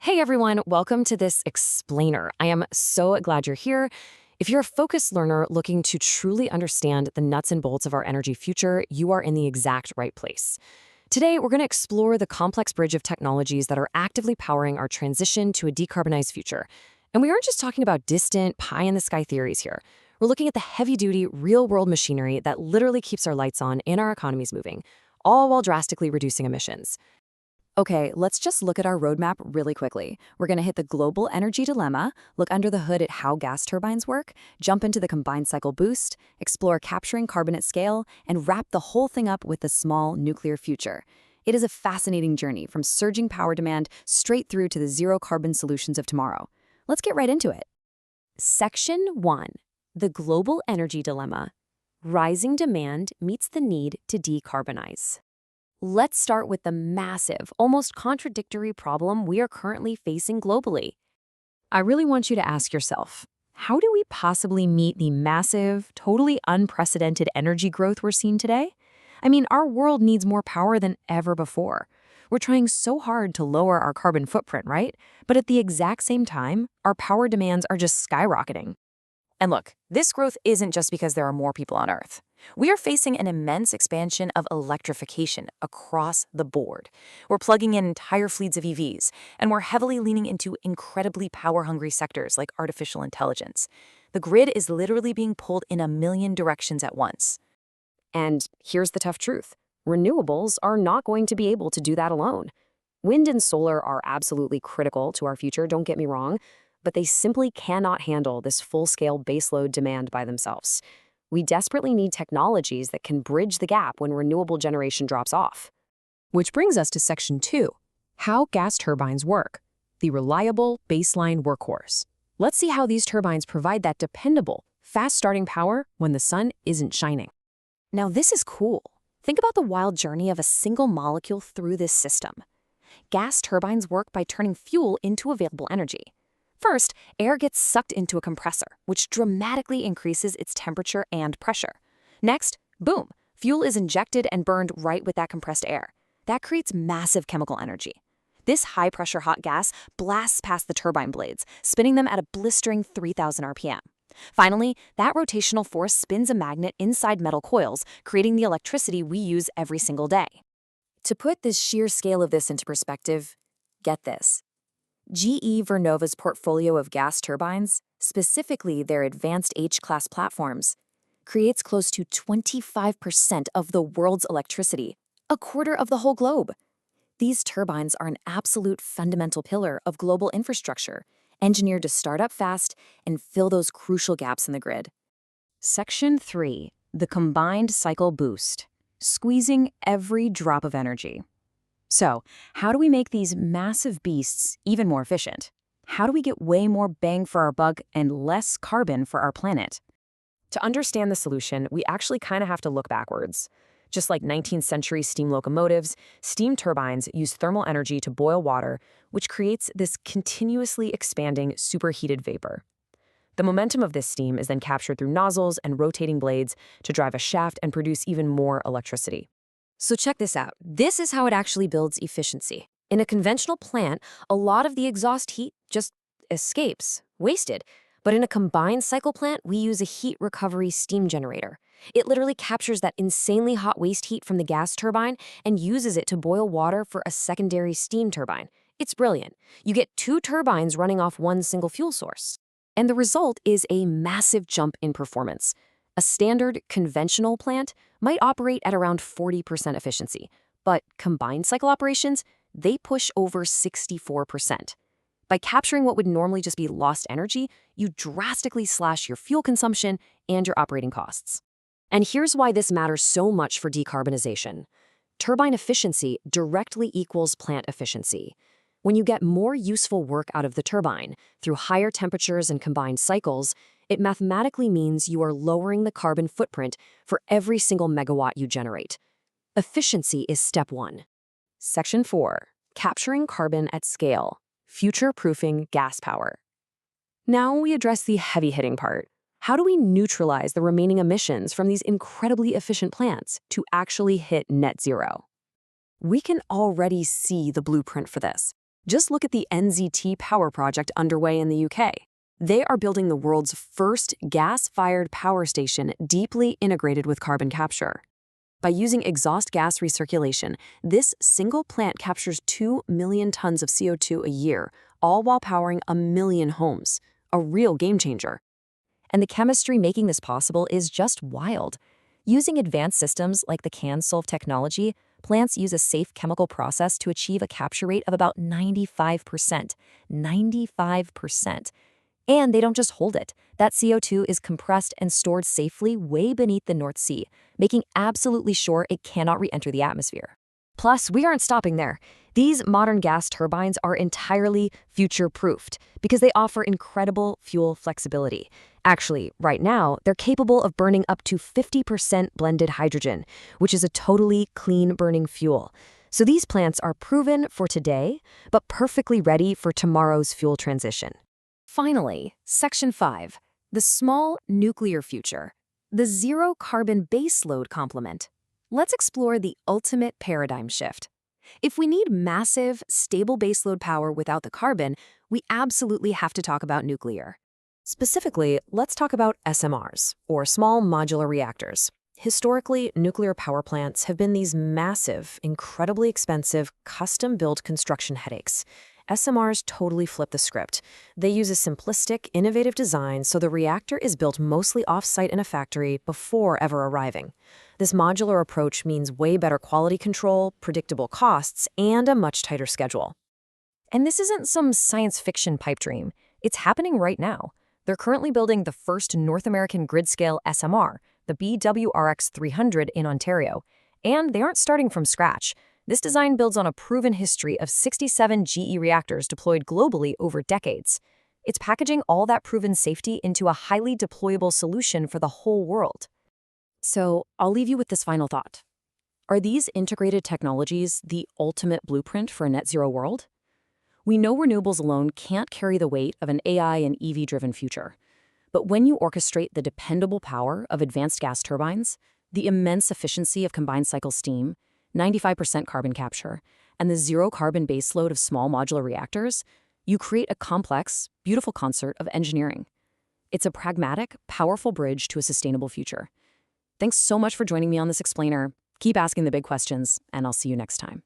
Hey everyone, welcome to this explainer. I am so glad you're here. If you're a focused learner looking to truly understand the nuts and bolts of our energy future, you are in the exact right place. Today, we're going to explore the complex bridge of technologies that are actively powering our transition to a decarbonized future. And we aren't just talking about distant, pie-in-the-sky theories here. We're looking at the heavy-duty, real-world machinery that literally keeps our lights on and our economies moving, all while drastically reducing emissions. Okay, let's just look at our roadmap really quickly. We're going to hit the global energy dilemma, look under the hood at how gas turbines work, jump into the combined cycle boost, explore capturing carbon at scale, and wrap the whole thing up with the small nuclear future. It is a fascinating journey from surging power demand straight through to the zero carbon solutions of tomorrow. Let's get right into it. Section 1. The Global Energy Dilemma. Rising demand meets the need to decarbonize. Let's start with the massive, almost contradictory problem we are currently facing globally. I really want you to ask yourself, how do we possibly meet the massive, totally unprecedented energy growth we're seeing today? I mean, our world needs more power than ever before. We're trying so hard to lower our carbon footprint, right? But at the exact same time, our power demands are just skyrocketing. And look, this growth isn't just because there are more people on Earth. We are facing an immense expansion of electrification across the board. We're plugging in entire fleets of EVs, and we're heavily leaning into incredibly power-hungry sectors like artificial intelligence. The grid is literally being pulled in a million directions at once. And here's the tough truth. Renewables are not going to be able to do that alone. Wind and solar are absolutely critical to our future, don't get me wrong, but they simply cannot handle this full-scale baseload demand by themselves. We desperately need technologies that can bridge the gap when renewable generation drops off. Which brings us to Section 2, how gas turbines work, the reliable baseline workhorse. Let's see how these turbines provide that dependable, fast-starting power when the sun isn't shining. Now this is cool. Think about the wild journey of a single molecule through this system. Gas turbines work by turning fuel into available energy. First, air gets sucked into a compressor, which dramatically increases its temperature and pressure. Next, boom, fuel is injected and burned right with that compressed air. That creates massive chemical energy. This high-pressure hot gas blasts past the turbine blades, spinning them at a blistering 3,000 RPM. Finally, that rotational force spins a magnet inside metal coils, creating the electricity we use every single day. To put the sheer scale of this into perspective, get this. GE Vernova's portfolio of gas turbines, specifically their advanced H-class platforms, creates close to 25% of the world's electricity, a quarter of the whole globe. These turbines are an absolute fundamental pillar of global infrastructure, engineered to start up fast and fill those crucial gaps in the grid. Section 3. The Combined Cycle Boost, squeezing every drop of energy. So, how do we make these massive beasts even more efficient? How do we get way more bang for our buck and less carbon for our planet? To understand the solution, we actually kind of have to look backwards. Just like 19th century steam locomotives, steam turbines use thermal energy to boil water, which creates this continuously expanding superheated vapor. The momentum of this steam is then captured through nozzles and rotating blades to drive a shaft and produce even more electricity. So check this out. This is how it actually builds efficiency. In a conventional plant, a lot of the exhaust heat just escapes, wasted. But in a combined cycle plant, we use a heat recovery steam generator. It literally captures that insanely hot waste heat from the gas turbine and uses it to boil water for a secondary steam turbine. It's brilliant. You get two turbines running off one single fuel source. And the result is a massive jump in performance. A standard conventional plant might operate at around 40% efficiency, but combined cycle operations, they push over 64%. By capturing what would normally just be lost energy, you drastically slash your fuel consumption and your operating costs. And here's why this matters so much for decarbonization. Turbine efficiency directly equals plant efficiency. When you get more useful work out of the turbine through higher temperatures and combined cycles, it mathematically means you are lowering the carbon footprint for every single megawatt you generate. Efficiency is step 1. Section 4. Capturing carbon at scale. Future-proofing gas power. Now we address the heavy-hitting part. How do we neutralize the remaining emissions from these incredibly efficient plants to actually hit net zero? We can already see the blueprint for this. Just look at the NZT power project underway in the UK. They are building the world's first gas-fired power station deeply integrated with carbon capture. By using exhaust gas recirculation, this single plant captures 2 million tons of CO2 a year, all while powering 1 million homes. A real game changer. And the chemistry making this possible is just wild. Using advanced systems like the CANSOLV technology, plants use a safe chemical process to achieve a capture rate of about 95%. 95%. And they don't just hold it. That CO2 is compressed and stored safely way beneath the North Sea, making absolutely sure it cannot re-enter the atmosphere. Plus, we aren't stopping there. These modern gas turbines are entirely future-proofed because they offer incredible fuel flexibility. Actually, right now, they're capable of burning up to 50% blended hydrogen, which is a totally clean-burning fuel. So these plants are proven for today, but perfectly ready for tomorrow's fuel transition. Finally, Section 5, the small nuclear future, the zero-carbon baseload complement. Let's explore the ultimate paradigm shift. If we need massive, stable baseload power without the carbon, we absolutely have to talk about nuclear. Specifically, let's talk about SMRs, or small modular reactors. Historically, nuclear power plants have been these massive, incredibly expensive, custom-built construction headaches. SMRs totally flip the script. They use a simplistic, innovative design so the reactor is built mostly off-site in a factory before ever arriving. This modular approach means way better quality control, predictable costs, and a much tighter schedule. And this isn't some science fiction pipe dream. It's happening right now. They're currently building the first North American grid-scale SMR, the BWRX-300 in Ontario. And they aren't starting from scratch. This design builds on a proven history of 67 GE reactors deployed globally over decades. It's packaging all that proven safety into a highly deployable solution for the whole world. So, I'll leave you with this final thought. Are these integrated technologies the ultimate blueprint for a net zero world? We know renewables alone can't carry the weight of an AI and EV-driven future. But when you orchestrate the dependable power of advanced gas turbines, the immense efficiency of combined cycle steam, 95% carbon capture, and the zero-carbon baseload of small modular reactors, you create a complex, beautiful concert of engineering. It's a pragmatic, powerful bridge to a sustainable future. Thanks so much for joining me on this explainer. Keep asking the big questions, and I'll see you next time.